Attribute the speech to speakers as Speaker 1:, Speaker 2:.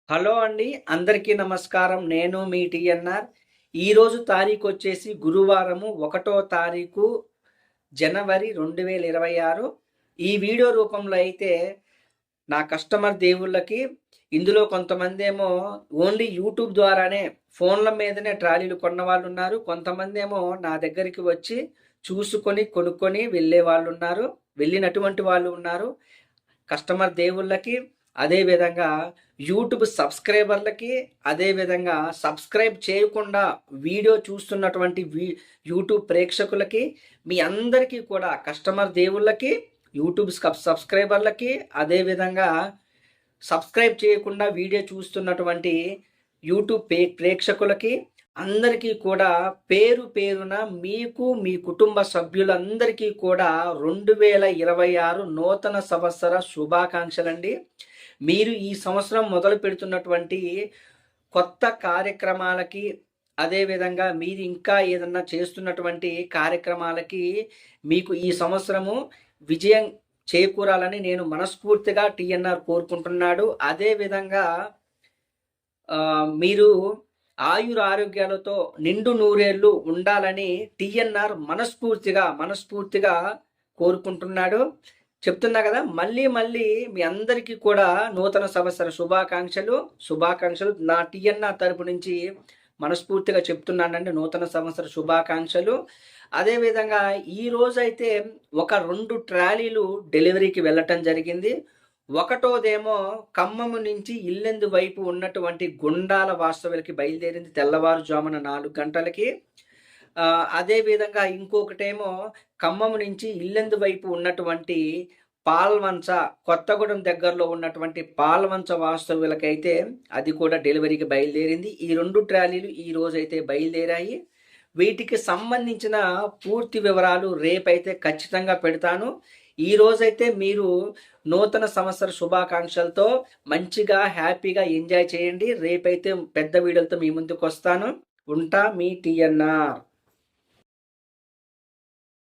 Speaker 1: Hello అండి. అందరికీ నమస్కారం. నేను మీ టీఎన్ఆర్. ఈరోజు తారీఖు వచ్చేసి గురువారము 1వ తారీఖు జనవరి 2026. ఈ వీడియో రూపంలో అయితే నా కస్టమర్ దేవుళ్ళకి ఇందులో కొంతమందేమో ఓన్లీ యూట్యూబ్ ద్వారానే ఫోన్ల మీదనే ట్రాలీలు కొన్న వాళ్ళు ఉన్నారు. కొంతమంది ఏమో నా దగ్గరికి వచ్చి చూసుకొని కొనుక్కొని వెళ్ళే వాళ్ళు ఉన్నారు. వెళ్ళినటువంటి వాళ్ళు ఉన్నారు. కస్టమర్ దేవుళ్ళకి అదేవిధంగా యూట్యూబ్ సబ్స్క్రైబర్లకి అదేవిధంగా సబ్స్క్రైబ్ చేయకుండా వీడియో చూస్తున్నటువంటి యూట్యూబ్ ప్రేక్షకులకి మీ అందరికీ కూడా కస్టమర్ దేవుళ్ళకి యూట్యూబ్ సబ్స్క్రైబర్లకి అదేవిధంగా సబ్స్క్రైబ్ చేయకుండా వీడియో చూస్తున్నటువంటి యూట్యూబ్ ప్రేక్షకులకి అందరికీ కూడా పేరు పేరున మీకు మీ కుటుంబ సభ్యులందరికీ కూడా 2026 నూతన సంవత్సర శుభాకాంక్షలండి. మీరు ఈ సంవత్సరం మొదలు పెడుతున్నటువంటి కొత్త కార్యక్రమాలకి అదేవిధంగా మీరు ఇంకా ఏదన్నా చేస్తున్నటువంటి కార్యక్రమాలకి మీకు ఈ సంవత్సరము విజయం చేకూరాలని నేను మనస్ఫూర్తిగా టీఎన్ఆర్ కోరుకుంటున్నాడు. అదేవిధంగా మీరు ఆయురారోగ్యాలతో నిండు నూరేళ్లు ఉండాలని టీఎన్ఆర్ మనస్ఫూర్తిగా కోరుకుంటున్నాడు. చెప్తున్నా కదా, మళ్ళీ మీ అందరికీ కూడా నూతన సంవత్సర శుభాకాంక్షలు నా టీఎన్ఆర్ తరపు నుంచి మనస్ఫూర్తిగా చెప్తున్నానండి. నూతన సంవత్సర శుభాకాంక్షలు. అదేవిధంగా ఈ రోజైతే ఒక 2 ట్రాలీలు డెలివరీకి వెళ్ళటం జరిగింది. ఒకటోదేమో ఖమ్మము నుంచి ఇల్లెందు వైపు ఉన్నటువంటి గుండాల వాస్తవులకి బయలుదేరింది తెల్లవారుజామున 4 గంటలకి. అదేవిధంగా ఇంకొకటేమో ఖమ్మము నుంచి ఇల్లెందు వైపు ఉన్నటువంటి పాల్వంచ కొత్తగూడెం దగ్గరలో ఉన్నటువంటి పాల్వంచ వాస్తవులకైతే అది కూడా డెలివరీకి బయలుదేరింది. ఈ 2 ట్రాలీలు ఈ రోజైతే బయలుదేరాయి. వీటికి సంబంధించిన పూర్తి వివరాలు రేపైతే ఖచ్చితంగా పెడతాను. ఈ రోజైతే మీరు నూతన సంవత్సర శుభాకాంక్షలతో మంచిగా హ్యాపీగా ఎంజాయ్ చేయండి. రేపైతే పెద్ద వీడియోలతో మీ ముందుకు వస్తాను. ఉంటా మీ టీఎన్ఆర్.